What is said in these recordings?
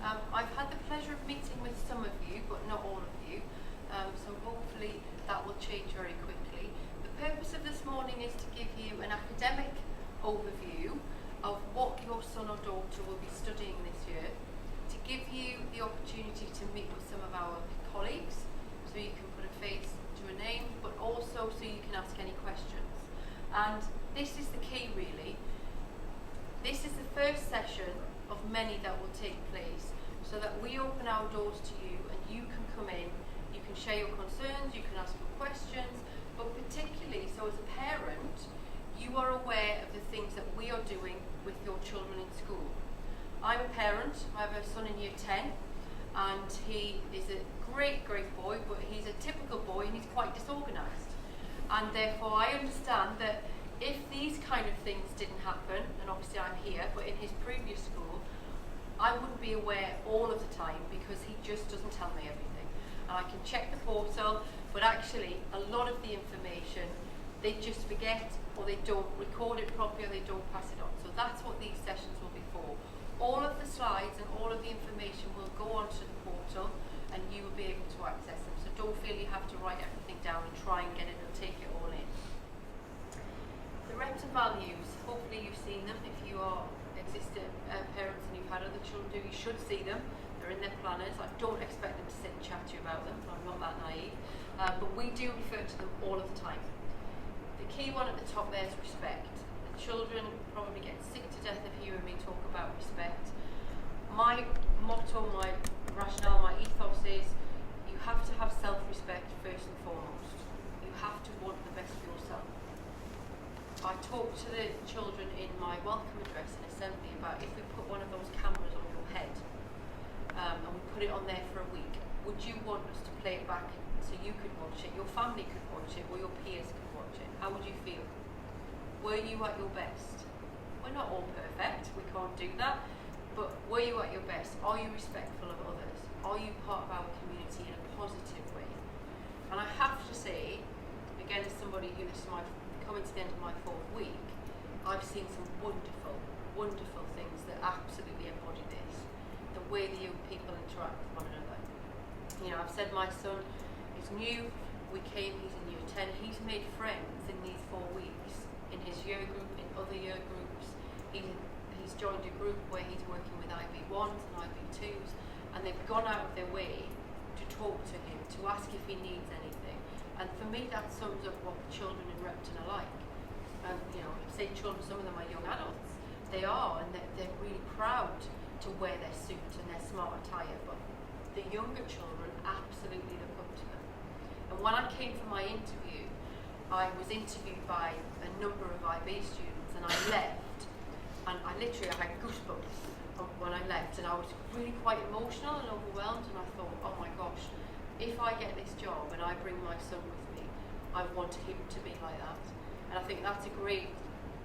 I've had the pleasure of meeting with some of you, but not all of you, so hopefully that will change very quickly. The purpose of this morning is to give you an academic overview of what your son or daughter will be studying this year, to give you the opportunity to meet with some of our colleagues, so you can put a face to a name, but also so you can ask any questions. And this is the key, really. This is the first session of many that will take place, so that we open our doors to you and you can come in, you can share your concerns, you can ask your questions, but particularly so as a parent, you are aware of the things that we are doing with your children in school. I'm a parent, I have a son in year 10, and he is a great boy, but he's a typical boy and he's quite disorganised. And therefore I understand that if these kind of things didn't happen, and obviously I'm here, but in his previous school, I wouldn't be aware all of the time because he just doesn't tell me everything. And I can check the portal, but actually a lot of the information they just forget, or they don't record it properly, or they don't pass it on. So that's what these sessions will be for. All of the slides and all of the information will go onto the portal and you will be able to access them. So don't feel you have to write everything down and try and get it and take it all in. The Repton values, hopefully you've seen them. If you are existing parents and you've had other children do, you should see them. They're in their planners. I don't expect them to sit and chat to you about them. I'm not that naive. But we do refer to them all of the time. The key one at the top there is respect. The children probably get sick to death of hearing me talk about respect. My motto, my rationale, my ethos is you have to have self-respect first and foremost. You have to want the best for yourself. I talked to the children in my welcome address in assembly about if we put one of those cameras on your head and we put it on there for a week, would you want us to play it back so you could watch it, your family could watch it, or your peers could watch it? How would you feel? Were you at your best? We're not all perfect, we can't do that, but were you at your best? Are you respectful of others? Are you part of our community in a positive way? And I have to say, again, as somebody who this is coming to the end of my 4th week, I've seen some wonderful things that absolutely embody this. The way the young people interact with one another. You know, I've said my son is new, he's in year 10, he's made friends in these 4 weeks, in his year group, in other year groups. He's joined a group where he's working with IB1s and IB2s, and they've gone out of their way to talk to him, to ask if he needs anything. And for me, that sums up what children in Repton are like. And you know, I say children, some of them are young adults. They are, and they're really proud to wear their suit and their smart attire. But the younger children absolutely look up to them. And when I came for my interview, I was interviewed by a number of IB students, and I left, and I had goosebumps when I left, and I was really quite emotional and overwhelmed, and I thought, oh my gosh, if I get this job and I bring my son with me, I want him to be like that. And I think that's a great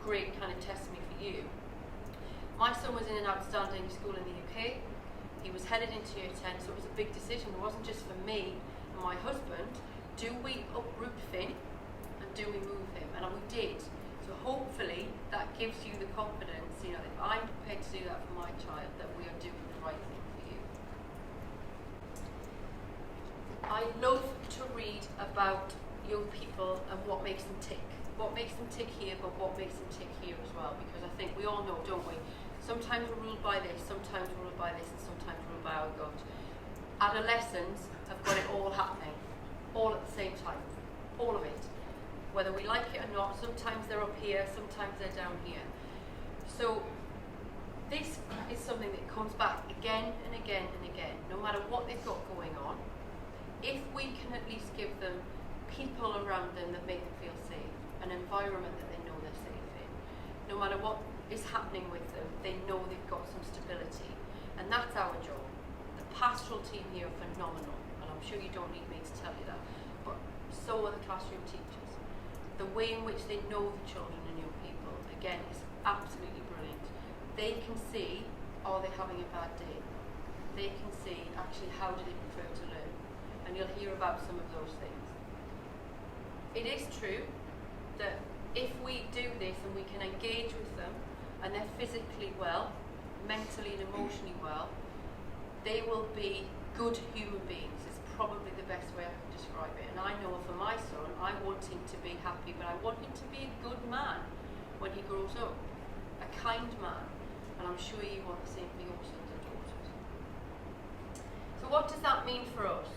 kind of testimony for you. My son was in an outstanding school in the UK. He was headed into year 10, so it was a big decision. It wasn't just for me and my husband. Do we uproot Finn and do we move him? And we did. So hopefully that gives you the confidence, you know, if I'm prepared to do that for my child, that we are doing the right thing for you. I love to read about young people and what makes them tick. What makes them tick here, but what makes them tick here as well, because I think we all know, don't we? Sometimes we're ruled by this, sometimes we're ruled by this, and sometimes we're ruled by our gut. Adolescents have got it all happening, all at the same time, all of it. Whether we like it or not, sometimes they're up here, sometimes they're down here. So this is something that comes back again and again and again, no matter what they've got going on. If we can at least give them people around them that make them feel safe, an environment that they know they're safe in, no matter what is happening with them, they know they've got some stability. And that's our job. The pastoral team here are phenomenal, and I'm sure you don't need me to tell you that, but so are the classroom teachers. The way in which they know the children and young people, again, is absolutely brilliant. They can see, are they having a bad day? They can see, actually, how do they prefer to learn? And you'll hear about some of those things. It is true that if we do this and we can engage with them and they're physically well, mentally and emotionally well, they will be good human beings. It's probably the best way I can describe it. And I know for my son, I want him to be happy, but I want him to be a good man when he grows up, a kind man. And I'm sure you want the same for your sons and daughters. So what does that mean for us?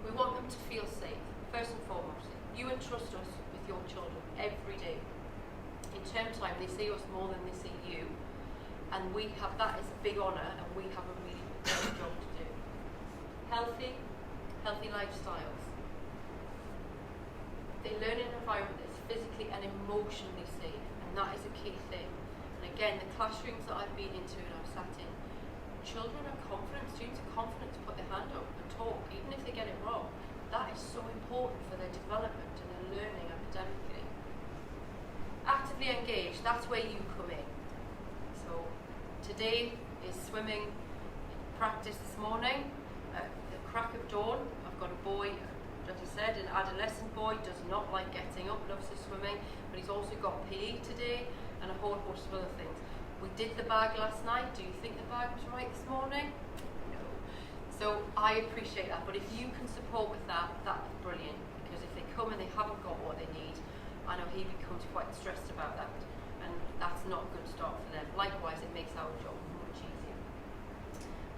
We want them to feel safe, first and foremost. You entrust us with your children every day. In term time, they see us more than they see you. And we have that as a big honour, and we have a really big job to do. Healthy lifestyles. They learn in an environment that's physically and emotionally safe, and that is a key thing. And again, the classrooms that I've been into and I've sat in, children are confident, students are confident to put their hand up and talk, even if they get it wrong. That is so important for their development and their learning academically. Actively engaged, that's where you come in. So today is swimming practice this morning at the crack of dawn. I've got a boy, as I said, an adolescent boy, does not like getting up, loves his swimming, but he's also got PE today and a whole host of other things. We did the bag last night. Do you think the bag was right this morning? No. So I appreciate that, but if you can support with that, that's brilliant, because if they come and they haven't got what they need, I know he becomes quite stressed about that, and that's not a good start for them. Likewise, it makes our job much easier.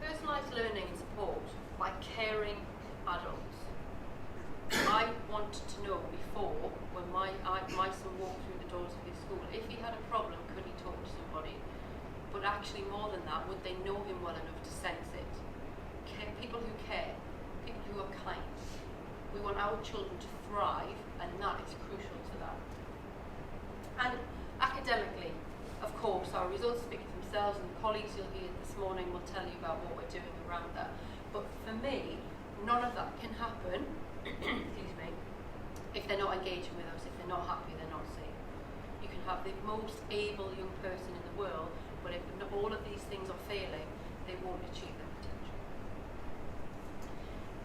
Personalised learning and support by caring adults. I wanted to know before, when my son walked through the doors of his school, if he had a problem, could he talk to somebody? But actually, more than that, would they know him well enough to sense it? People who care, people who are kind. We want our children to thrive, and that is crucial to that. And academically, of course, our results speak for themselves, and the colleagues you'll hear this morning will tell you about what we're doing around that. But for me, none of that can happen excuse me, if they're not engaging with us, if they're not happy, they're not safe. You can have the most able young person in the world, but if all of these things are failing, they won't achieve their potential.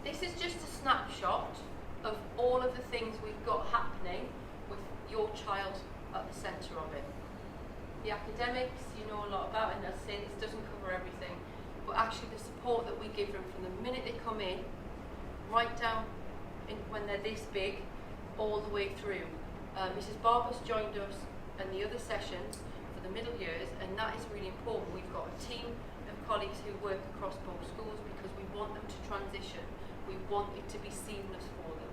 This is just a snapshot of all of the things we've got happening with your child at the centre of it. The academics, you know a lot about, and as I say, this doesn't cover everything, but actually the support that we give them from the minute they come in, right down when they're this big, all the way through. Mrs. Barber's joined us in the other sessions for the middle years, and that is really important. We've got a team of colleagues who work across both schools because we want them to transition. We want it to be seamless for them.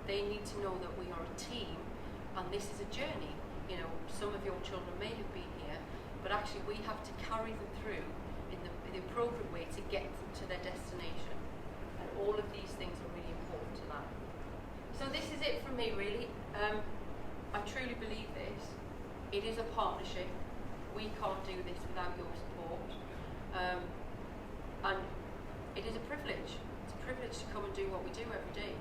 They need to know that we are a team, and this is a journey. You know, some of your children may have been here, but actually we have to carry them through in the appropriate way to get them to their destination. And all of these things are really important to that. So this is it from me, really. I truly believe this. It is a partnership. We can't do this without your support. And it is a privilege. It's a privilege to come and do what we do every day.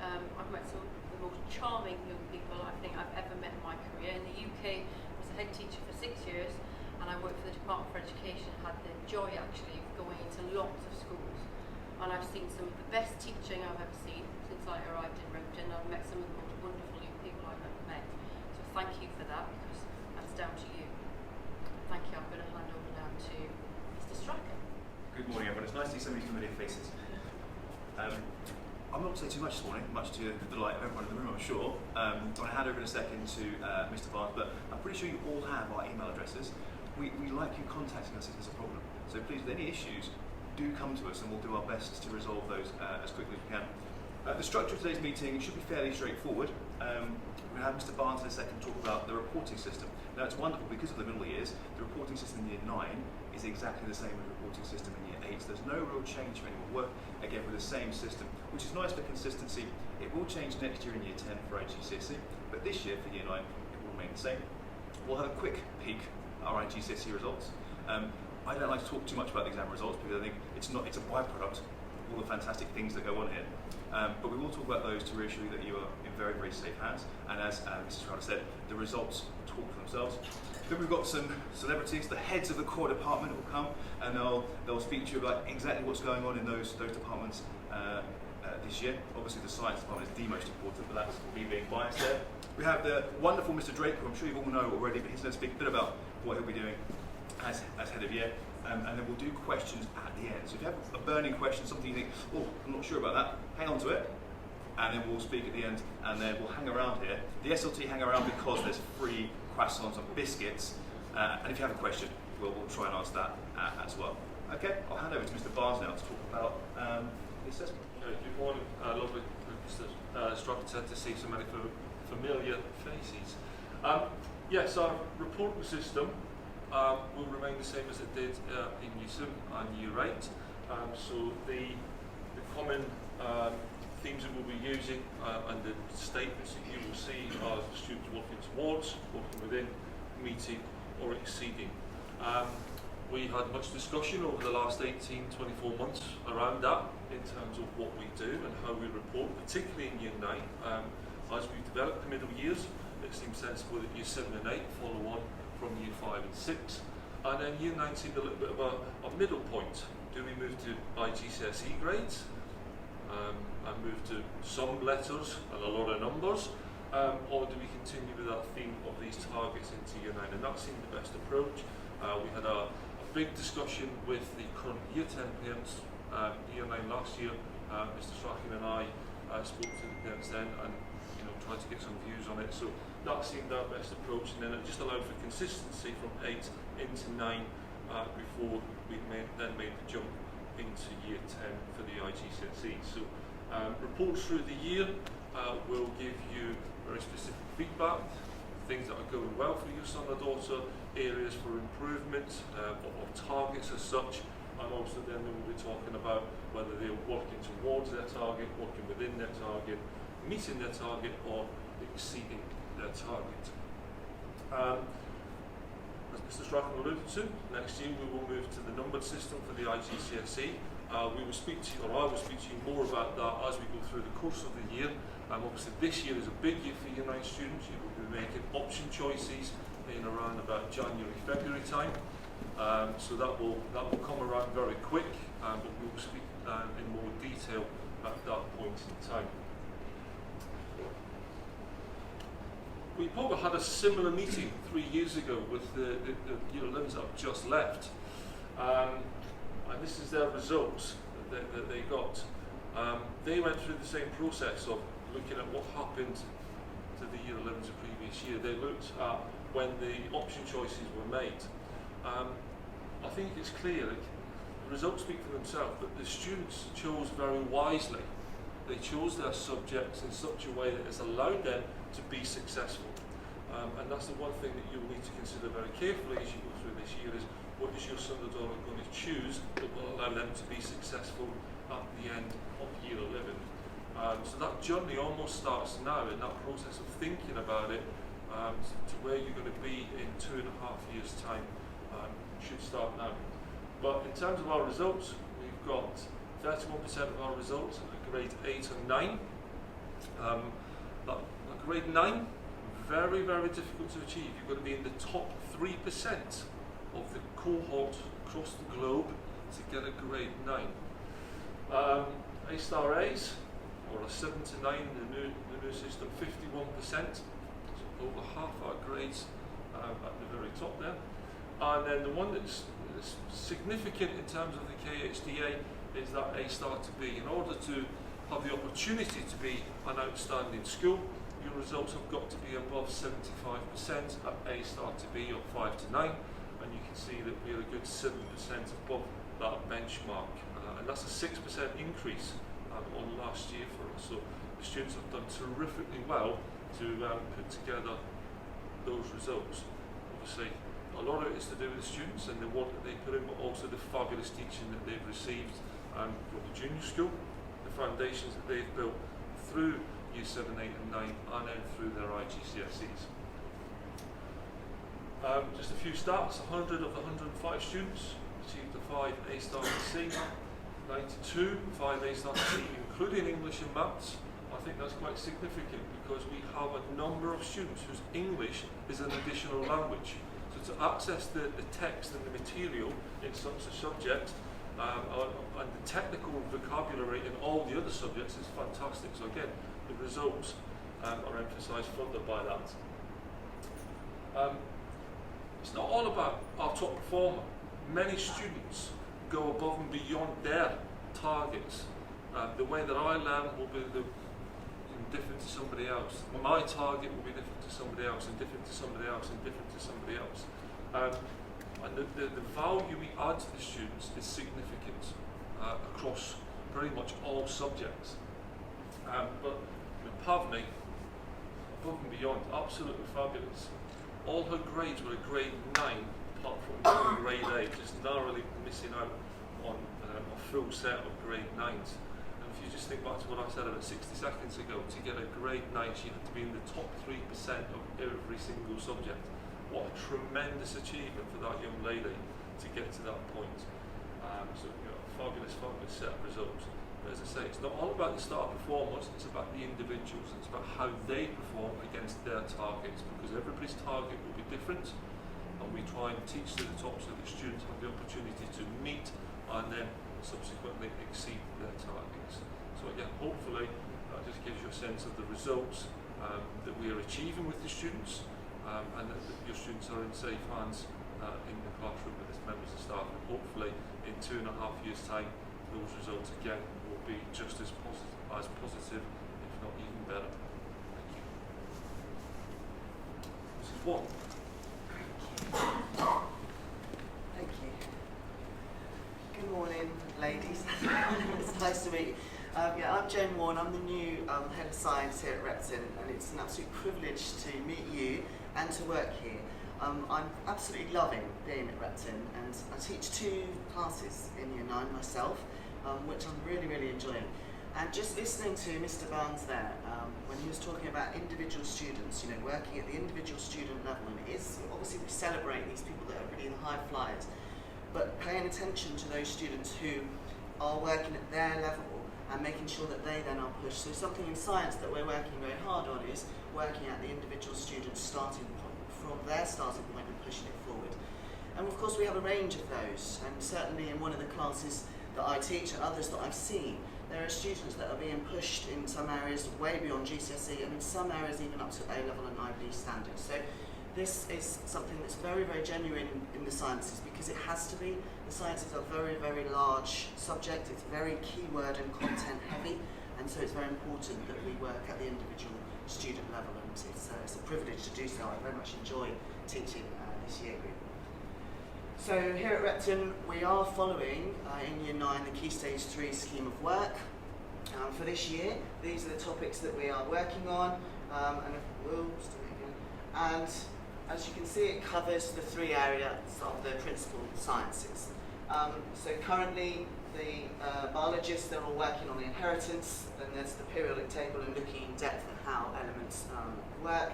I've met some of the most charming young people I think I've ever met in my career. In the UK, I was a head teacher for 6 years, and I worked for the Department for Education, had the joy actually of going into lots of schools. And I've seen some of the best teaching I've ever seen since I arrived in Repton. I've met some of the most wonderful young people I've ever met. So thank you for that, because that's down to you. Thank you. I'm going to hand over now to Mr. Stracker. Good morning, everyone. It's nice to see so many familiar faces. I'm not going to say too much this morning, much to the delight of everyone in the room, I'm sure. I'm going to hand over in a second to Mr. Barnes, but I'm pretty sure you all have our email addresses. We like you contacting us if there's a problem. So please, with any issues, do come to us and we'll do our best to resolve those as quickly as we can. The structure of today's meeting should be fairly straightforward. We're going to have Mr. Barnes in a second talk about the reporting system. Now it's wonderful because of the middle years, the reporting system in year 9 is exactly the same as the reporting system in year 8. So there's no real change for anyone. We'll work again with the same system, which is nice for consistency. It will change next year in year 10 for IGCSE, but this year for year 9 it will remain the same. We'll have a quick peek at our IGCSE results. I don't like to talk too much about the exam results because I think it's a byproduct of all the fantastic things that go on here. But we will talk about those to reassure you that you are in very, very safe hands. And as Mrs. Crowder said, the results talk for themselves. Then we've got some celebrities. The heads of the core department will come and they'll speak to you about exactly what's going on in those departments this year. Obviously the science department is the most important, but that's me being biased there. We have the wonderful Mr. Drake, who I'm sure you all know already, but he's going to speak a bit about what he'll be doing as head of year. And then we'll do questions at the end. So if you have a burning question, something you think, oh, I'm not sure about that, hang on to it, and then we'll speak at the end, and then we'll hang around here. The SLT hang around because there's free croissants and biscuits, and if you have a question, we'll try and answer that as well. Okay, I'll hand over to Mr. Barnes now to talk about the assessment. Good morning, lovely Mr. Stratton, to see so many familiar faces. Yes, our reporting system will remain the same as it did in Year 7 and Year 8. So the common themes that we'll be using and the statements that you will see are students working towards, working within, meeting or exceeding. We had much discussion over the last 18-24 months around that in terms of what we do and how we report, particularly in Year 9. As we've developed the middle years, it seems sensible that Year 7 and 8 follow on from Year 5 and 6. And then Year 9 seemed a little bit of a middle point. Do we move to IGCSE grades and move to some letters and a lot of numbers? Or do we continue with that theme of these targets into Year 9? And that seemed the best approach. We had a big discussion with the current Year 10 parents, Year 9 last year. Mr. Strachan and I spoke to the parents then and tried to get some views on it. So that seemed our best approach, and then it just allowed for consistency from 8 into 9 before we then made the jump into Year 10 for the IGCSE. So reports through the year will give you very specific feedback, things that are going well for your son or daughter, areas for improvement, or targets as such, and also then we'll be talking about whether they're working towards their target, working within their target, meeting their target or exceeding their target. As Mr. Strachan alluded to, next year we will move to the numbered system for the IGCSE. We will speak to you, or I will speak to you more about that as we go through the course of the year. Obviously this year is a big year for Year 9 students. You will be making option choices in around about January, February time. So that will come around very quick, but we will speak in more detail at that point in time. We probably had a similar meeting 3 years ago with the Year 11s that have just left, and this is their results that they got. They went through the same process of looking at what happened to the Year 11s the previous year. They looked at when the option choices were made. I think it's clear that the results speak for themselves, but the students chose very wisely. They chose their subjects in such a way that it's allowed them to be successful. And that's the one thing that you'll need to consider very carefully as you go through this year is what is your son or daughter going to choose that will allow them to be successful at the end of Year 11. So that journey almost starts now in that process of thinking about it to where you're going to be in 2.5 years' time should start now. But in terms of our results, we've got 31% of our results at grade 8 and 9. That grade 9, very, very difficult to achieve. You've got to be in the top 3% of the cohort across the globe to get a grade 9. A-star A's, or a 7 to 9 in the new system, 51%. So over half our grades at the very top there. And then the one that's significant in terms of the KHDA is that A-star to B. In order to have the opportunity to be an outstanding school, your results have got to be above 75% at A-star to B, or 5 to 9, and you can see that we're a good 7% above that benchmark, and that's a 6% increase on last year for us. So the students have done terrifically well to put together those results. Obviously, a lot of it is to do with the students and the work that they put in, but also the fabulous teaching that they've received from the junior school, the foundations that they've built through Year 7, 8 and 9 and then through their IGCSEs. Just a few stats: 100 of the 105 students achieved a 5 A-star to C, 92 5 A-star to C, including English and Maths. I think that's quite significant because we have a number of students whose English is an additional language. So to access the text and the material in such a subject and the technical vocabulary in all the other subjects is fantastic. So again, the results are emphasised further by that. It's not all about our top performer. Many students go above and beyond their targets. The way that I learn will be different to somebody else. My target will be different to somebody else, and different to somebody else, and different to somebody else. And the value we add to the students is significant across pretty much all subjects. But Pavni, above and beyond, absolutely fabulous. All her grades were a grade 9, apart from one grade 8, just narrowly missing out on a full set of grade 9s. And if you just think back to what I said about 60 seconds ago, to get a grade 9, she had to be in the top 3% of every single subject. What a tremendous achievement for that young lady to get to that point. So, fabulous set of results. As I say, it's not all about the star performers, it's about the individuals, it's about how they perform against their targets, because everybody's target will be different, and we try and teach to the top so the students have the opportunity to meet and then subsequently exceed their targets. So again, hopefully that just gives you a sense of the results that we are achieving with the students, and that your students are in safe hands in the classroom with its members of staff, and hopefully in 2.5 years' time those results again will be just as positive, if not even better. Thank you. This is one. Thank you. Good morning, ladies. It's nice to meet you. I'm Jane Warren. I'm the new head of science here at Repton, and it's an absolute privilege to meet you and to work here. I'm absolutely loving being at Repton, and I teach 2 classes in Year 9 myself, which I'm really, really enjoying. And just listening to Mr. Barnes there, when he was talking about individual students, working at the individual student level, and it is, obviously we celebrate these people that are really the high flyers, but paying attention to those students who are working at their level and making sure that they then are pushed. So something in science that we're working very hard on is working at the individual student's starting point, from their starting point and pushing it forward. And of course we have a range of those, and certainly in one of the classes that I teach and others that I've seen, there are students that are being pushed in some areas way beyond GCSE, and in some areas even up to A-level and IB standards. So this is something that's very, very genuine in the sciences, because it has to be. The sciences are very, very large subject, it's very keyword and content heavy, and so it's very important that we work at the individual student level, and it's a privilege to do so. I very much enjoy teaching this year group. So here at Repton, we are following in Year 9 the Key Stage 3 scheme of work. For this year, these are the topics that we are working on, and as you can see, it covers the 3 areas of the principal sciences. So currently, the biologists, they're all working on the inheritance, then there's the periodic table and looking in depth at how elements work,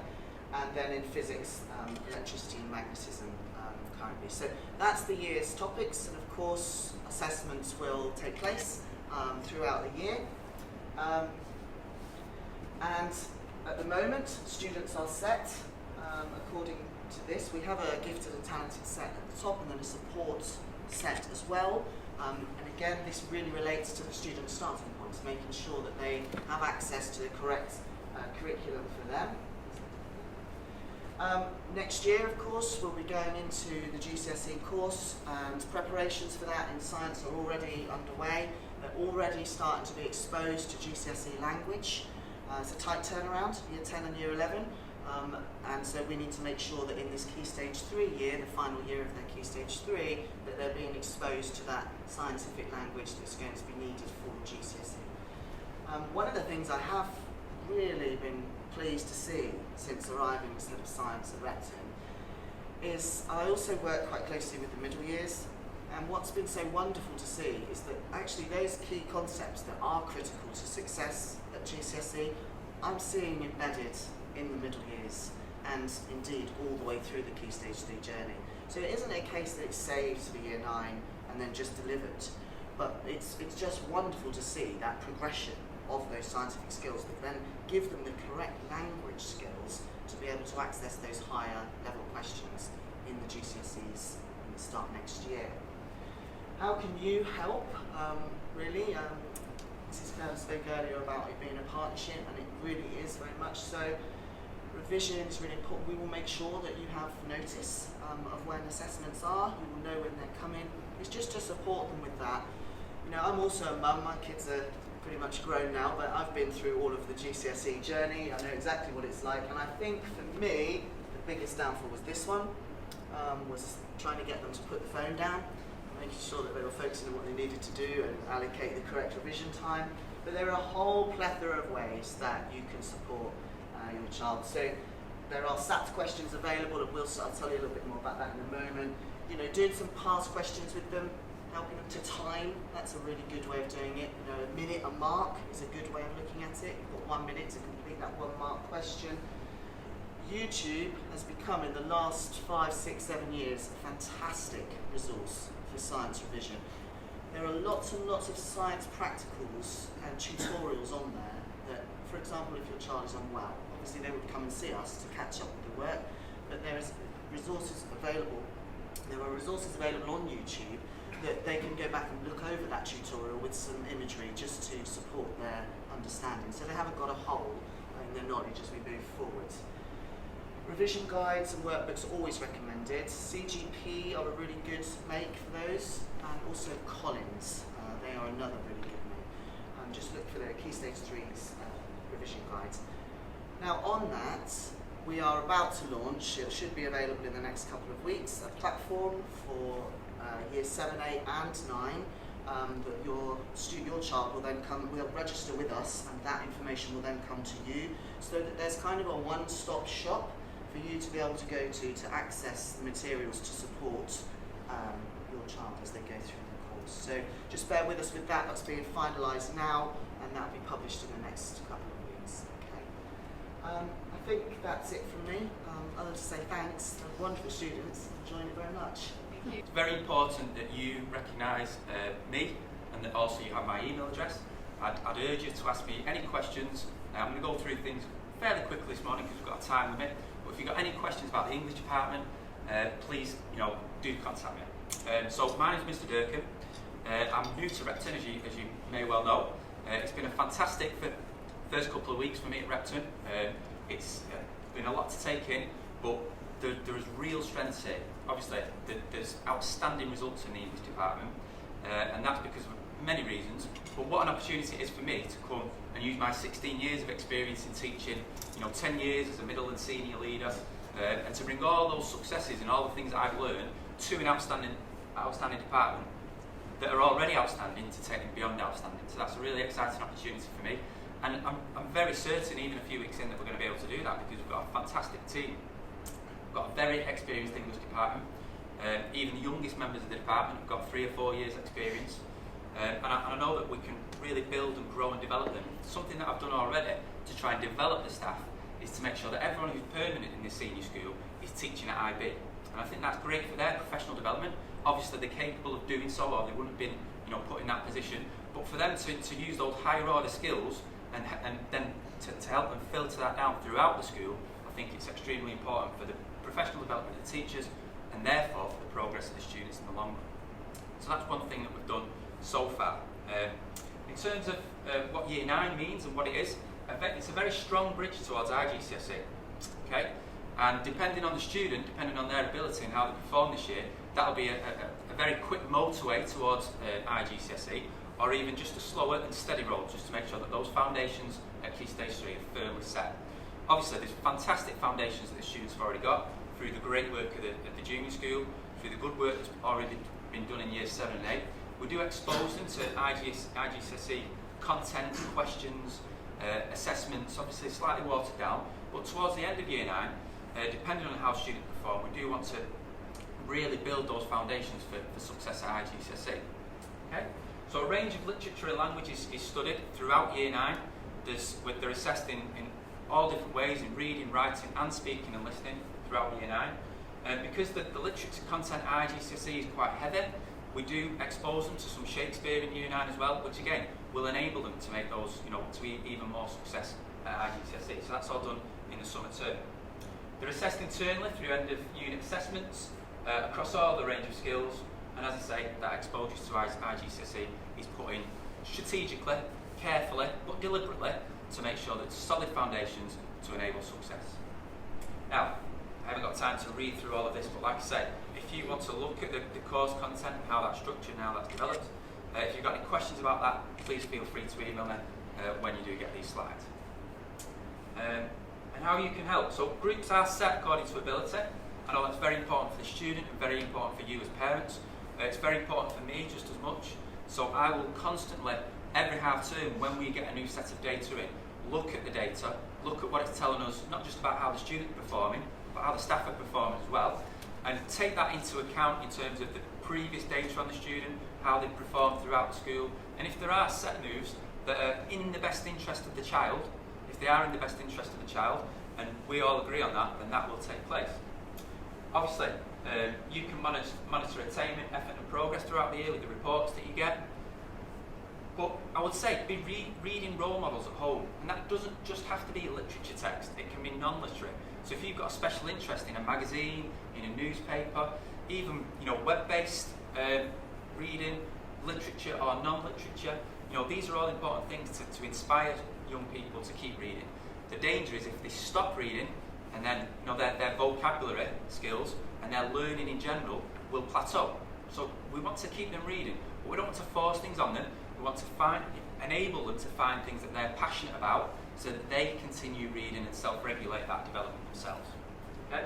and then in physics, electricity and magnetism currently. So that's the year's topics, and of course assessments will take place throughout the year. And at the moment, students are set according to this. We have a gifted and talented set at the top, and then a support set as well. And again, this really relates to the student starting points, making sure that they have access to the correct curriculum for them. Next year, of course, we'll be going into the GCSE course, and preparations for that in science are already underway. They're already starting to be exposed to GCSE language. It's a tight turnaround, Year 10 and Year 11, and so we need to make sure that in this Key Stage 3 year, the final year of their Key Stage 3, that they're being exposed to that scientific language that's going to be needed for GCSE. One of the things I have really been pleased to see since arriving as Head of Science at Repton is I also work quite closely with the middle years, and what's been so wonderful to see is that actually those key concepts that are critical to success at GCSE, I'm seeing embedded in the middle years, and indeed all the way through the Key Stage 3 journey. So it isn't a case that it's saved for Year 9 and then just delivered, but it's just wonderful to see that progression of those scientific skills that then give them the correct language skills to be able to access those higher level questions in the GCSEs when they start next year. How can you help? Really, Mrs. Clare spoke earlier about it being a partnership, and it really is very much so. We're revision is really important. We will make sure that you have notice of when assessments are. You will know when they're coming. It's just to support them with that. You know, I'm also a mum. My kids are pretty much grown now, but I've been through all of the GCSE journey. I know exactly what it's like, and I think for me, the biggest downfall was this one, was trying to get them to put the phone down, making sure that they were focusing on what they needed to do and allocate the correct revision time. But there are a whole plethora of ways that you can support your child. So there are SAT questions available, and I'll tell you a little bit more about that in a moment. You know, doing some past questions with them, helping them to time, that's a really good way of doing it. You know, a minute, a mark is a good way of looking at it. You've got 1 minute to complete that 1 mark question. YouTube has become, in the last 5, 6, 7 years, a fantastic resource for science revision. There are lots and lots of science practicals and tutorials on there that, for example, if your child is unwell, obviously they would come and see us to catch up with the work, but there is resources available. There are resources available on YouTube that they can go back and look over that tutorial with some imagery just to support their understanding. So they haven't got a hole in their knowledge as we move forward. Revision guides and workbooks are always recommended. CGP are a really good make for those, and also Collins, they are another really good make. Just look for the Key Stage 3's revision guides. Now on that, we are about to launch, it should be available in the next couple of weeks, a platform for Year 7, 8 and 9 that your child will then will register with us, and that information will then come to you, so that there's kind of a one-stop shop for you to be able to go to access the materials to support your child as they go through the course. So just bear with us with that. That's being finalised now, and that'll be published in the next couple of weeks. Okay. I think that's it from me. Other than to say thanks. They're wonderful students. Enjoying it very much. Thank you. It's very important that you recognise me, and that also you have my email address. I'd urge you to ask me any questions. I'm going to go through things fairly quickly this morning because we've got a time limit. But if you've got any questions about the English department, please, do contact me. So my name is Mr. Durkin. I'm new to Repton, as you may well know. It's been a fantastic first couple of weeks for me at Repton. It's been a lot to take in, but there is real strengths here. Obviously, there's outstanding results in the English department, and that's because of many reasons. But what an opportunity it is for me to come and use my 16 years of experience in teaching, 10 years as a middle and senior leader, and to bring all those successes and all the things that I've learned to an outstanding department that are already outstanding, to take them beyond outstanding. So that's a really exciting opportunity for me, and I'm very certain, even a few weeks in, that we're going to be able to do that because we've got a fantastic team. We've got a very experienced English department. Even the youngest members of the department have got 3 or 4 years experience, and I know that we can really build and grow and develop them. Something that I've done already to try and develop the staff is to make sure that everyone who's permanent in this senior school is teaching at IB, and I think that's great for their professional development. Obviously they're capable of doing so, or they wouldn't have been put in that position, but for them to use those higher order skills and then to help them filter that down throughout the school, I think it's extremely important for the professional development of the teachers, and therefore for the progress of the students in the long run. So that's one thing that we've done so far. In terms of what Year 9 means and what it is, it's a very strong bridge towards IGCSE. Okay? And depending on the student, depending on their ability and how they perform this year, that'll be a very quick motorway towards IGCSE, or even just a slower and steady road, just to make sure that those foundations at Key Stage 3 are firmly set. Obviously, there's fantastic foundations that the students have already got through the great work at the junior school, through the good work that's already been done in Years 7 and 8. We do expose them to IGCSE content, questions, assessments, obviously slightly watered down, but towards the end of Year 9, depending on how students perform, we do want to really build those foundations for success at IGCSE. Okay? So a range of literature and language is studied throughout Year 9. They're assessed in all different ways, in reading, writing and speaking and listening throughout Year 9. And because the literature content at IGCSE is quite heavy, we do expose them to some Shakespeare in Year 9 as well, which again will enable them to make those, to even more success at IGCSE. So that's all done in the summer term. They're assessed internally through end of unit assessments across all the range of skills, and as I say, that exposure to IGCSE is put in strategically, carefully, but deliberately to make sure that it's solid foundations to enable success. Now, I haven't got time to read through all of this, but like I say, if you want to look at the course content and how that's structured and how that's developed, if you've got any questions about that, please feel free to email me when you do get these slides. And how you can help. So groups are set according to ability. I know that's very important for the student and very important for you as parents. It's very important for me just as much. So I will constantly, every half term, when we get a new set of data in, look at the data, look at what it's telling us, not just about how the students are performing, but how the staff are performing as well, and take that into account in terms of the previous data on the student, how they perform throughout the school, and if there are set moves that are in the best interest of the child, if they are in the best interest of the child, and we all agree on that, then that will take place. Obviously, you can monitor attainment, effort and progress throughout the year with the reports that you get. But I would say be reading role models at home, and that doesn't just have to be literature text, it can be non-literary. So if you've got a special interest in a magazine, in a newspaper, even web-based reading, literature or non-literature, these are all important things to inspire young people to keep reading. The danger is if they stop reading and then their vocabulary skills and their learning in general will plateau. So we want to keep them reading, but we don't want to force things on them. We want to enable them to find things that they're passionate about so that they continue reading and self-regulate that development themselves. Okay?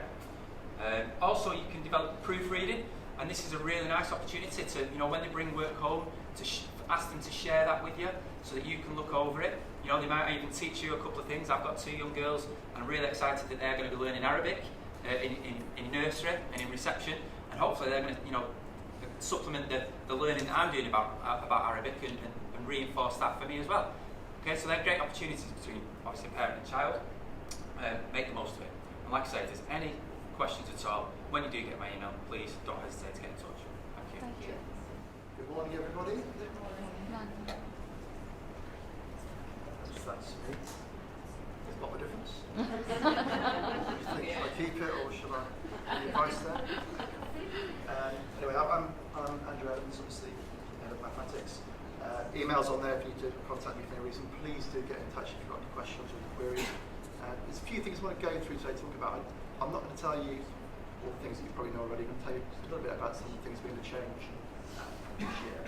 Also, you can develop proofreading, and this is a really nice opportunity to, when they bring work home, to ask them to share that with you so that you can look over it. They might even teach you a couple of things. I've got 2 young girls, and I'm really excited that they're going to be learning Arabic in nursery and in reception, and hopefully they're going to, supplement the learning that I'm doing about Arabic and reinforce that for me as well. Okay, so they're great opportunities between obviously parent and child. Make the most of it. And like I say, if there's any questions at all, when you do get my email, please don't hesitate to get in touch. Thank you. Thank you. Good morning, everybody. Good morning. That's me. Spot the difference? Should I keep it or should I? Any advice there? Anyway, I'm Andrew Evans, obviously head of mathematics. Emails on there if you need to contact me for any reason. Please do get in touch if you've got any questions or queries. There's a few things I want to go through today, talk about. I'm not going to tell you all the things that you probably know already. I'm going to tell you a little bit about some of the things we're going to change this year.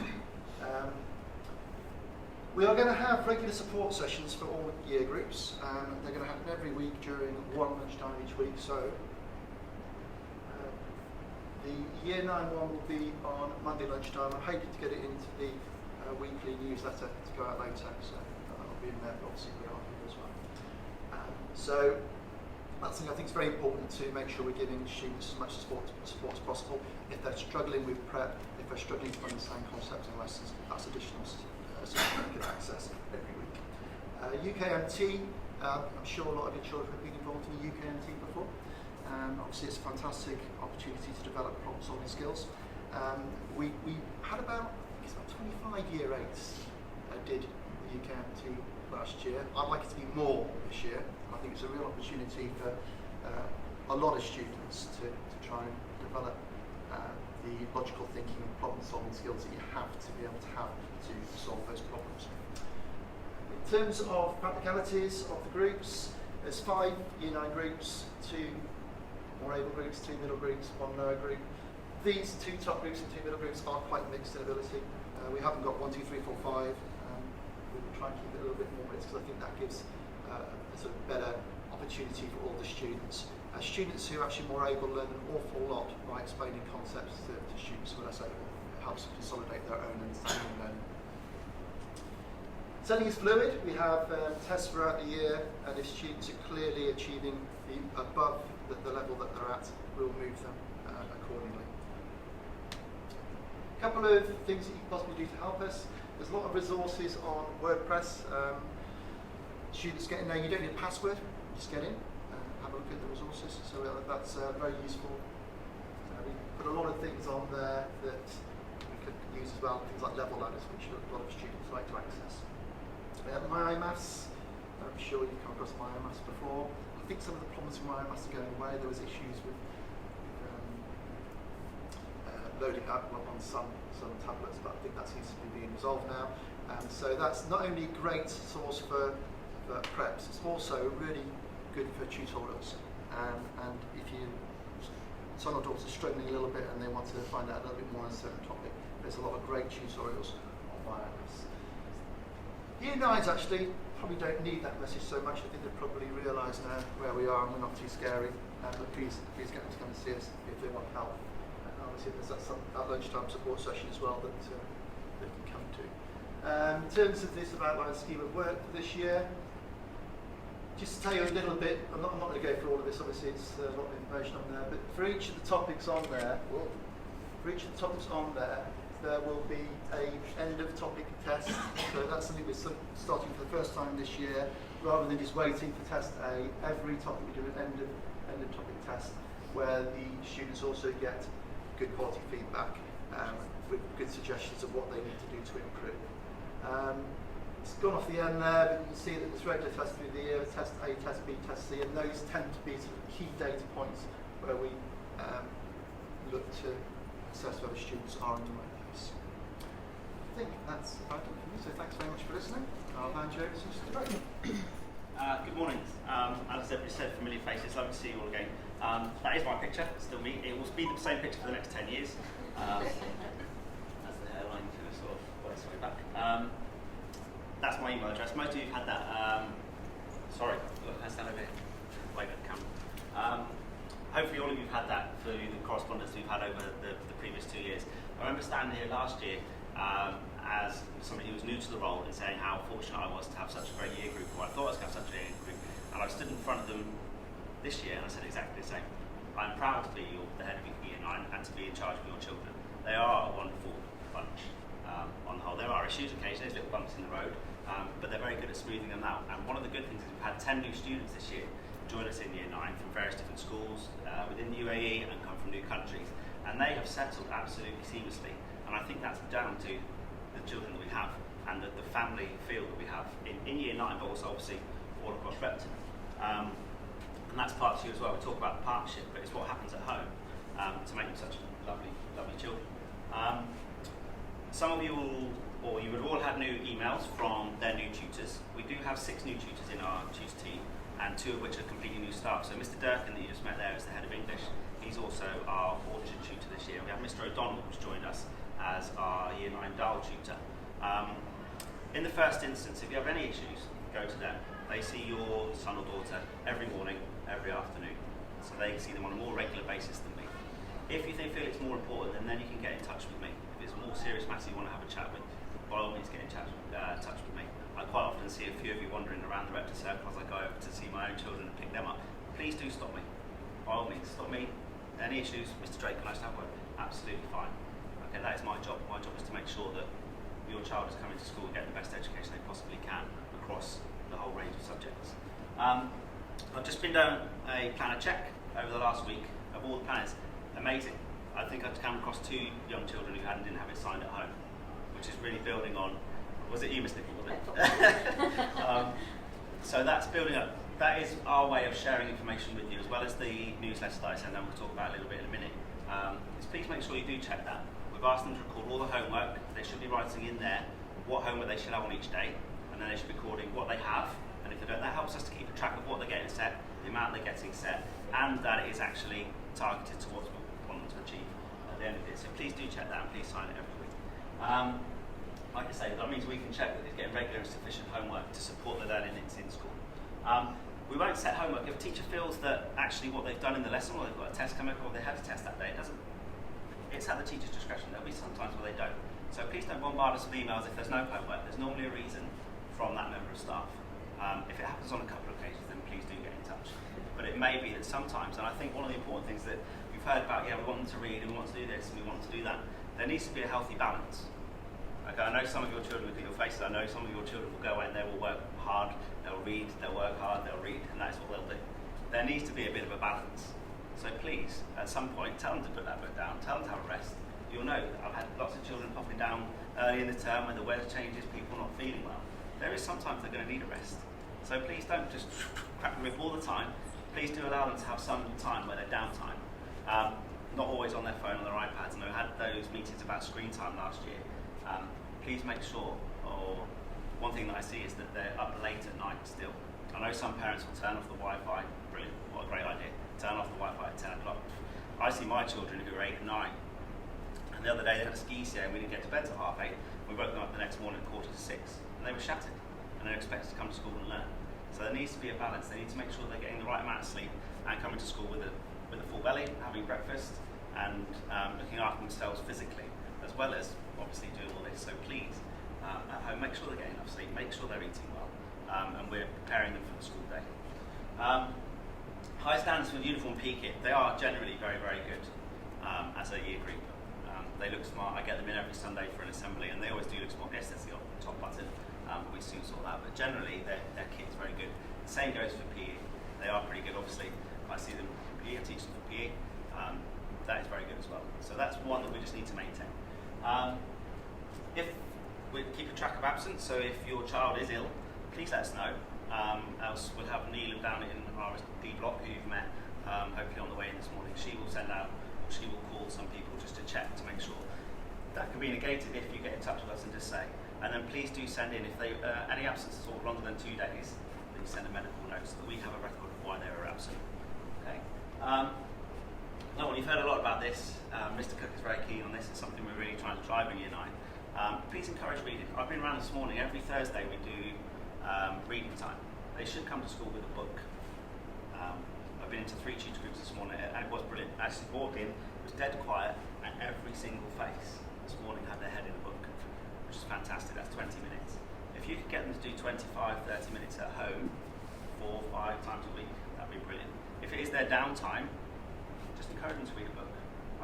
We are going to have regular support sessions for all year groups. They're going to happen every week during one lunchtime each week. So the Year 9 one will be on Monday lunchtime. I'm hoping to get it into the weekly newsletter to go out later. So that'll be in there, but obviously we are here as well. So that's something I think is very important to make sure we're giving students as much support as possible. If they're struggling with prep, if they're struggling to understand concepts and lessons, that's additional support they can access every week. UKMT, I'm sure a lot of your children have been involved in the UKMT before. Obviously it's a fantastic opportunity to develop problem-solving skills. We had about 25 year 8s did the UKMT last year. I'd like it to be more this year. I think it's a real opportunity for a lot of students to try and develop the logical thinking and problem-solving skills that you have to be able to have to solve those problems. In terms of practicalities of the groups, there's 5 Year 9 groups, 2 more able groups, 2 middle groups, 1 lower group. These 2 top groups and 2 middle groups are quite mixed in ability. We haven't got 1, 2, 3, 4, 5. We will try and keep it a little bit more mixed because I think that gives a sort of better opportunity for all the students. Students who are actually more able learn an awful lot by explaining concepts to students. When I say it helps consolidate their own understanding and learning. Studying is fluid. We have tests throughout the year, and if students are clearly achieving above the level that they're at, we'll move them accordingly. A couple of things that you can possibly do to help us. There's a lot of resources on WordPress. Students get in there, you don't need a password, just get in, have a look at the resources. So that's very useful. We put a lot of things on there that we could use as well, things like level ladders, which a lot of students like to access. My iMaths, I'm sure you've come across my iMaths before. I think some of the problems with my iMaths are going away. There was issues with loading up on some tablets, but I think that seems to be being resolved now. So that's not only a great source for preps, it's also really good for tutorials. And if you son or daughter struggling a little bit and they want to find out a little bit more on a certain topic, there's a lot of great tutorials on wireless. Year 9s actually probably don't need that message so much. I think they probably realise now where we are and we're not too scary. But please get them to come and see us if they want help. And obviously there's that lunchtime support session as well that they can come to. In terms of this outline scheme of work for this year, just to tell you a little bit, I'm not going to go through all of this, obviously it's a lot of information on there, but for each of the topics on there, there will be a end of topic test. So that's something we're starting for the first time this year, rather than just waiting for test A. Every topic we do an end of topic test, where the students also get good quality feedback with good suggestions of what they need to do to improve. It's gone off the end there, but you can see that there's regular tests through the year, test A, test B, test C, and those tend to be sort of key data points where we look to assess whether students are in the right place. I think that's about it for me, so thanks very much for listening. I'll hand you over to Mr. Drake. Good morning. As I said, familiar faces, lovely to see you all again. That is my picture, still me. It will be the same picture for the next 10 years. As the hairline kind of sort of works its way back. That's my email address. Most of you have had that. Sorry, look, I stand over here. Wait at the camera. Hopefully all of you have had that through the correspondence we've had over the previous 2 years. I remember standing here last year as somebody who was new to the role and saying how fortunate I was to have such a great year group, or I thought I was going to have such a year group. And I stood in front of them this year and I said exactly the same. I'm proud to be the head of Year 9 and to be in charge of your children. They are a wonderful bunch on the whole. There are issues occasionally, there's little bumps in the road, but they're very good at smoothing them out. And one of the good things is we've had 10 new students this year join us in Year 9 from various different schools within the UAE and come from new countries. And they have settled absolutely seamlessly. And I think that's down to the children that we have and the family feel that we have in Year 9, but also obviously all across Repton. And that's part of you as well. We talk about the partnership, but it's what happens at home to make them such lovely, lovely children. Some of you or you would have all had new emails from their new tutors. We do have 6 new tutors in our tutor team, and 2 of which are completely new staff. So Mr. Durkin, that you just met there, is the head of English. He's also our orchard tutor this year. We have Mr. O'Donnell, who's joined us as our Year 9 DAL tutor. In the first instance, if you have any issues, go to them. They see your son or daughter every morning, every afternoon, so they see them on a more regular basis than me. If you feel it's more important, then you can get in touch with me. If it's a more serious matter you want to have a chat with, by all means get in touch with me. I quite often see a few of you wandering around the Repton circle as I go over to see my own children and pick them up. Please do stop me. By all means, stop me. Any issues, Mr. Drake, can I just have one? Absolutely fine. Okay, that is my job. My job is to make sure that your child is coming to school and getting the best education they possibly can across the whole range of subjects. I've just been down a planner check over the last week of all the planners. Amazing. I think I've come across 2 young children who didn't have it signed at home, which is really building on. Was it you, Miss Nicky, wasn't it? So that's building up. That is our way of sharing information with you, as well as the newsletter that I send out. We'll talk about a little bit in a minute. Please make sure you do check that. We've asked them to record all the homework. They should be writing in there what homework they should have on each day, and then they should be recording what they have. And if they don't, that helps us to keep a track of what they're getting set, the amount they're getting set, and that it is actually targeted towards what we want them to achieve at the end of it. So please do check that and please sign it every week. Like I say, that means we can check that they're getting regular and sufficient homework to support the learning that's in school. We won't set homework. If a teacher feels that actually what they've done in the lesson, or they've got a test coming up, or they had a test that day, it's at the teacher's discretion. There'll be some times where they don't. So please don't bombard us with emails if there's no homework. There's normally a reason from that member of staff. If it happens on a couple of occasions, then please do get in touch. But it may be that sometimes, and I think one of the important things that we've heard about, we want them to read, and we want to do this, and we want to do that. There needs to be a healthy balance. Okay, I know some of your children look at your faces. I know some of your children will go away and they will work hard, they'll read, they'll work hard, they'll read, and that's what they'll do. There needs to be a bit of a balance. So please, at some point, tell them to put that book down, tell them to have a rest. You'll know that I've had lots of children popping down early in the term when the weather changes, people not feeling well. There is sometimes they're going to need a rest. So please don't just crack them with all the time. Please do allow them to have some time where they're downtime. Not always on their phone or their iPads. And we had those meetings about screen time last year. Please make sure, or one thing that I see is that they're up late at night still. I know some parents will turn off the Wi-Fi, brilliant, what a great idea. turn off the Wi-Fi at 10 o'clock. I see my children who are 8 and 9, and the other day they had a ski day and we didn't get to bed till 8:30. We woke them up the next morning at 5:45, and they were shattered, and they're expected to come to school and learn. So there needs to be a balance. They need to make sure they're getting the right amount of sleep and coming to school with a full belly, having breakfast, and looking after themselves physically, as well as obviously doing all this. So please, at home, make sure they're getting enough sleep, make sure they're eating well, and we're preparing them for the school day. High standards for the uniform PE kit, they are generally very, very good as a year group. They look smart. I get them in every Sunday for an assembly, and they always do look smart. Yes, that's the top button, but we soon sort that. But generally, their kit's very good. The same goes for PE. They are pretty good, obviously. I see them for PE, I teach them for PE. That is very good as well. So that's one that we just need to maintain. If we keep a track of absence, so if your child is ill, please let us know. Else we'll have Neela down in our D block, who you've met, hopefully on the way in this morning. She will send out, or she will call some people just to check to make sure. That can be negated if you get in touch with us and just say. And then please do send in, if they any absences or longer than 2 days, then you send a medical note so that we have a record of why they were absent. Okay. Now, you've heard a lot about this. Mr. Cook is very keen on this. It's something we're really trying to drive in Year 9. Please encourage reading. I've been around this morning. Every Thursday we do reading time. They should come to school with a book. I've been into 3 tutor groups this morning, and it was brilliant. I actually walked in, it was dead quiet, and every single face this morning had their head in a book, which is fantastic. That's 20 minutes. If you could get them to do 25, 30 minutes at home, 4 or 5 times a week, that'd be brilliant. If it is their downtime, just encourage them to read a book.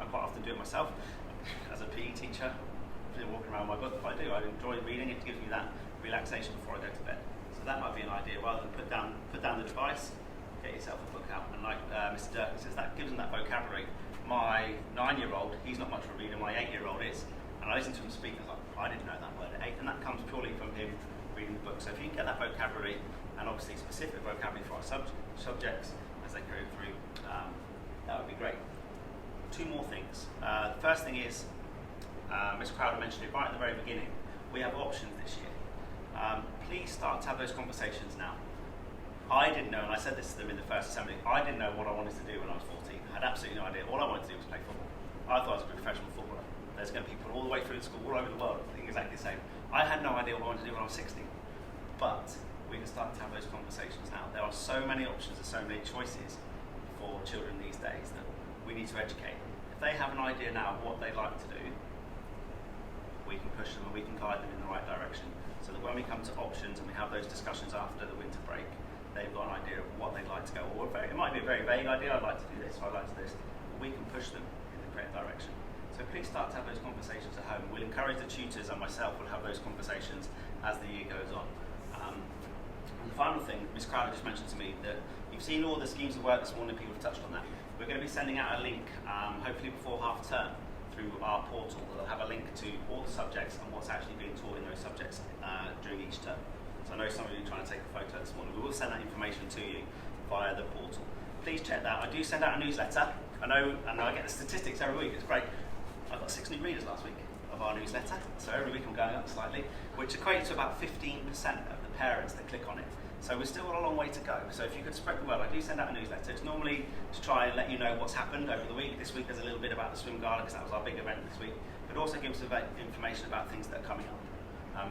I quite often do it myself as a PE teacher. I'm walking around with my book, but I do. I enjoy reading. It gives me that relaxation before I go to bed. So that might be an idea. Rather than put down the device, get yourself a book out. And like Mr. Durkin says, that gives them that vocabulary. My 9-year-old, he's not much of a reader. My 8-year-old is. And I listen to him speak, and I was like, I didn't know that word at 8. And that comes purely from him reading the book. So if you can get that vocabulary, and obviously specific vocabulary for our subjects as they go through, that would be great. 2 more things. The first thing is, Ms. Crowder mentioned it right at the very beginning, we have options this year. Please start to have those conversations now. I didn't know, and I said this to them in the first assembly, I didn't know what I wanted to do when I was 14. I had absolutely no idea. All I wanted to do was play football. I thought I was going to be a professional footballer. There's going to be people all the way through the school, all over the world, thinking exactly the same. I had no idea what I wanted to do when I was 16. But we can start to have those conversations now. There are so many options and so many choices for children these days that we need to educate. If they have an idea now of what they like to do, we can push them and we can guide them in the right direction. So that when we come to options and we have those discussions after the winter break, they've got an idea of what they'd like to go. Or it might be a very vague idea, I'd like to do this, or I'd like to do this. But we can push them in the correct direction. So please start to have those conversations at home. We'll encourage the tutors and myself will have those conversations as the year goes on. And the final thing, Ms. Crowder just mentioned to me that you've seen all the schemes of work this morning, people have touched on that. We're going to be sending out a link, hopefully before half term, through our portal. That'll have a link to all the subjects and what's actually being taught in those subjects during each term. So I know some of you are trying to take a photo this morning. We will send that information to you via the portal. Please check that. I do send out a newsletter. I know I get the statistics every week. It's great. I got 6 new readers last week of our newsletter. So every week I'm going up slightly, which equates to about 15% of the parents that click on it. So we're still got a long way to go. So if you could spread the word, I do send out a newsletter. It's normally to try and let you know what's happened over the week. This week there's a little bit about the swim gala because that was our big event this week. But also gives us information about things that are coming up.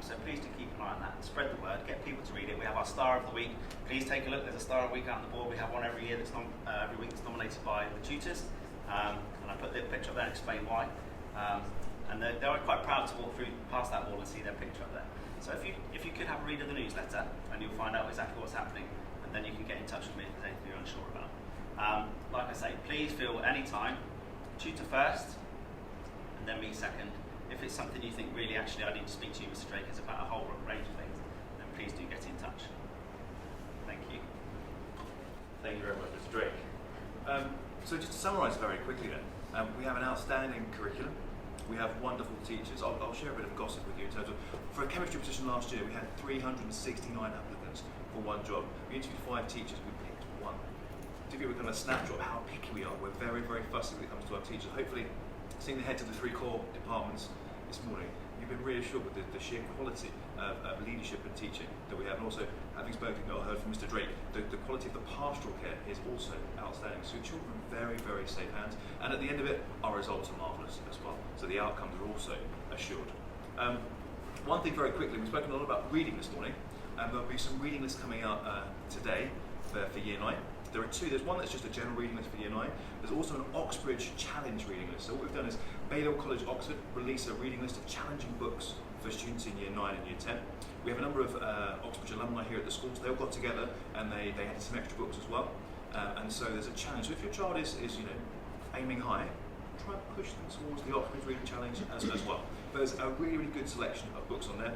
So please do keep an eye on that. Spread the word. Get people to read it. We have our Star of the Week. Please take a look. There's a Star of the Week out on the board. We have one every year that's every week that's nominated by the tutors. And I put the picture up there and explain why. And they're quite proud to walk through past that wall and see their picture up there. So if you could have a read of the newsletter, and you'll find out exactly what's happening, and then you can get in touch with me if there's anything you're unsure about. Like I say, please feel any time, tutor first, and then me second. If it's something you think really actually I need to speak to you, Mr. Drake, is about a whole range of things, then please do get in touch. Thank you. Thank you very much, Mr. Drake. So just to summarise very quickly then, we have an outstanding curriculum. We have wonderful teachers. I'll share a bit of gossip with you in terms of, for a chemistry position last year, we had 369 applicants for one job. We interviewed 5 teachers, we picked 1. To give you a kind of a snapshot of how picky we are, we're very, very fussy when it comes to our teachers. Hopefully, seeing the heads of the 3 core departments this morning, you've been reassured with the sheer quality of leadership and teaching that we have, and also having spoken or heard from Mr. Drake, the quality of the pastoral care is also outstanding. So children are in very, very safe hands, and at the end of it, our results are marvellous as well. So the outcomes are also assured. One thing very quickly, we've spoken a lot about reading this morning, and there'll be some reading lists coming out today for Year 9. There are two. There's one that's just a general reading list for Year 9. There's also an Oxbridge Challenge reading list. So what we've done is Balliol College, Oxford, release a reading list of challenging books for students in Year 9 and Year 10. We have a number of Oxbridge alumni here at the schools. They all got together and they had some extra books as well. And so there's a challenge. So if your child is aiming high, try and push them towards the Oxbridge Reading Challenge as well. But there's a really, really good selection of books on there.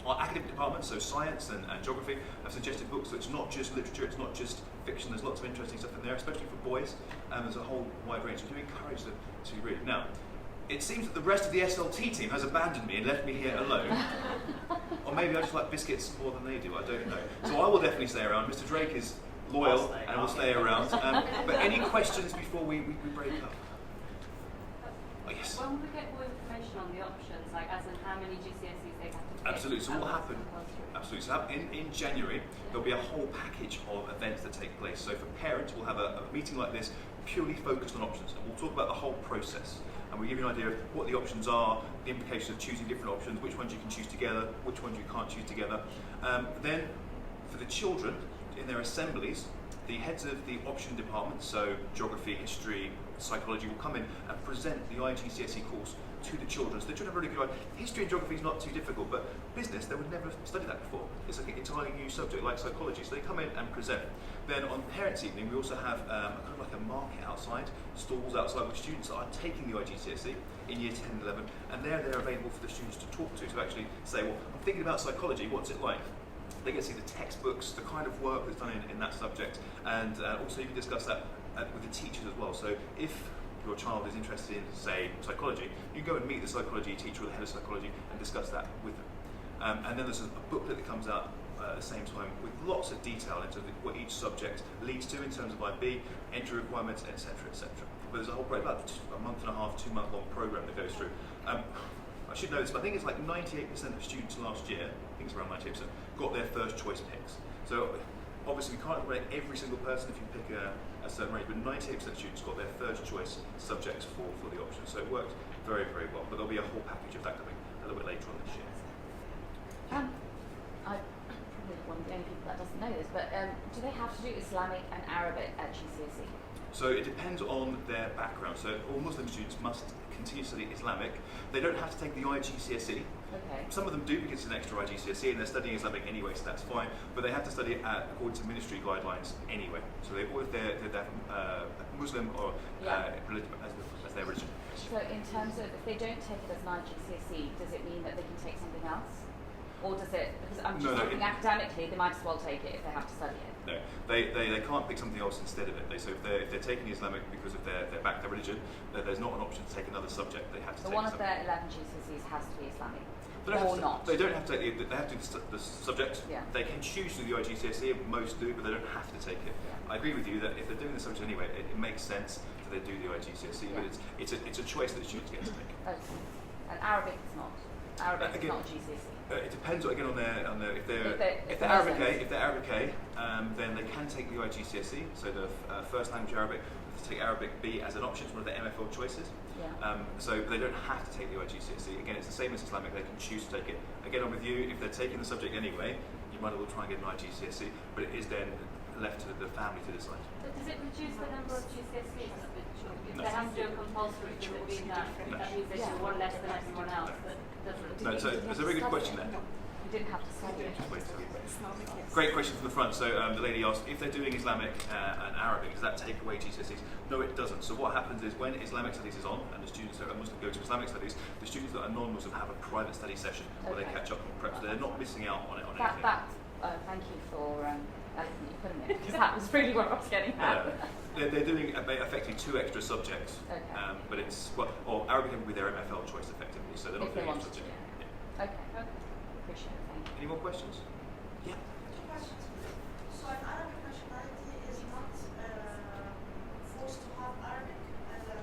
Our academic departments, so science and geography, have suggested books, so it's not just literature, it's not just fiction, there's lots of interesting stuff in there, especially for boys, and there's a whole wide range, so do encourage them to read. Now, it seems that the rest of the SLT team has abandoned me and left me here alone. Or maybe I just like biscuits more than they do, I don't know. So I will definitely stay around. Mr. Drake is loyal and will stay around. But any questions before we break up? Oh, yes. When will we get more information on the options, like as in how many GCSEs they have to pick? Absolutely. So what will happen? Absolutely. So in January, there'll be a whole package of events that take place. So for parents, we'll have a meeting like this purely focused on options, and we'll talk about the whole process. And we'll give you an idea of what the options are, the implications of choosing different options, which ones you can choose together, which ones you can't choose together. Then for the children, in their assemblies, the heads of the option departments, so geography, history, psychology, will come in and present the IGCSE course to the children. So the children have a really good idea. History and geography is not too difficult, but business, they would never have studied that before. It's like an entirely new subject, like psychology. So they come in and present. Then on Parents' Evening, we also have kind of like a market outside, stalls outside with students that are taking the IGCSE in Year 10 and 11, and they're available for the students to talk to actually say, well, I'm thinking about psychology, what's it like? They get to see the textbooks, the kind of work that's done in that subject, and also you can discuss that with the teachers as well. So if your child is interested in, say, psychology, you go and meet the psychology teacher or the head of psychology and discuss that with them. And then there's a booklet that comes out at the same time with lots of detail into what each subject leads to in terms of IB, entry requirements, etc., etc. But there's a whole program, about a month and a half, 2 month long program that goes through. I should know this, but I think it's like 98% of students last year, I think it's around 98%, got their first choice picks. So obviously we can't rate every single person if you pick a certain range, but 98% of students got their first choice subjects for the option. So it worked very, very well. But there'll be a whole package of that coming a little bit later on this year. I'm probably one of the only people that doesn't know this, but do they have to do Islamic and Arabic at GCSE? So it depends on their background. So all Muslim students must continue to study Islamic. They don't have to take the IGCSE. Okay. Some of them do because it's an extra IGCSE and they're studying Islamic anyway, so that's fine. But they have to study it according to ministry guidelines anyway. So they, or if they're Muslim or religion, as their religion. So in terms of, if they don't take it as an IGCSE, does it mean that they can take something else? Or does it, because I'm just thinking academically, they might as well take it if they have to study it. No, they can't pick something else instead of it. So if they're taking the Islamic because of their religion, there's not an option to take another subject. They have to so take one of their 11 GCSEs has to be Islamic, or not. They don't have to take they have to do the subject. Yeah. They can choose to do the IGCSE, most do, but they don't have to take it. Yeah. I agree with you that if they're doing the subject anyway, it makes sense that they do the IGCSE, but it's a choice that students get to make. Okay. And Arabic is not. Arabic is again, not GCSE. It depends again on their if they're Muslims. If they're Arabic A, then they can take the IGCSE. So the first language Arabic, they take Arabic B as an option. It's one of their MFL choices. Yeah. So they don't have to take the IGCSE. Again, it's the same as Islamic. They can choose to take it. Again, I'm with you. If they're taking the subject anyway, you might as well try and get an IGCSE. But it is then left to the family to decide. So does it reduce the number of GCSEs? If No. they have to do a compulsory, does it mean that means they do one less than everyone else? That doesn't. No, so it's a very good question there. You didn't have to study it. Just wait till Great question from the front. So the lady asked, if they're doing Islamic and Arabic, does that take away GCSEs? No, it doesn't. So what happens is when Islamic studies is on and the students that are Muslim go to Islamic studies, the students that are non-Muslim have a private study session where they catch up on prep. So they're not missing out on it. Thank you for eloquently putting it, because that was really what I was getting at. They're doing effectively 2 extra subjects, Okay. but it's or Arabic will be their MFL choice effectively. So they're not If they doing a wanted to, subject. yeah. Okay. Appreciate it. Thank you. Any more questions? Yeah. Two questions. So an Arabic nationality is not forced to have Arabic as a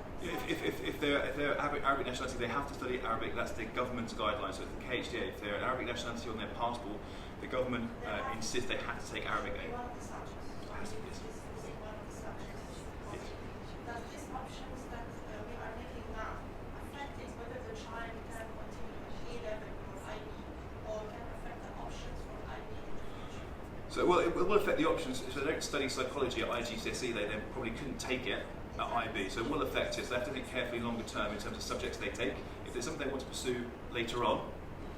If they're they're Arabic nationality, they have to study Arabic. That's the government's guidelines. So the KHDA, if they're Arabic nationality on their passport, the government insists they have to take Arabic A. One of the subjects. Has to be, yes. Is one of the subjects. Yes. Does these options that we are making now affect whether the child can continue A level or IB, or can affect the options for IB in the future? So, well, it will affect the options. If they don't study psychology at IGCSE, they then probably couldn't take it at IB. So it will affect it. So they have to think carefully longer term in terms of subjects they take. If there's something they want to pursue later on,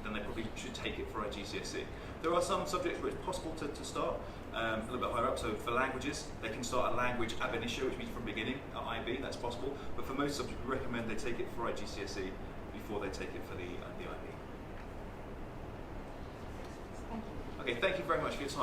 then they probably should take it for IGCSE. There are some subjects where it's possible to start a little bit higher up. So for languages, they can start a language ab initio, which means from beginning at IB. That's possible. But for most subjects, we recommend they take it for IGCSE before they take it for the IB. Thank you. Okay, thank you very much for your time.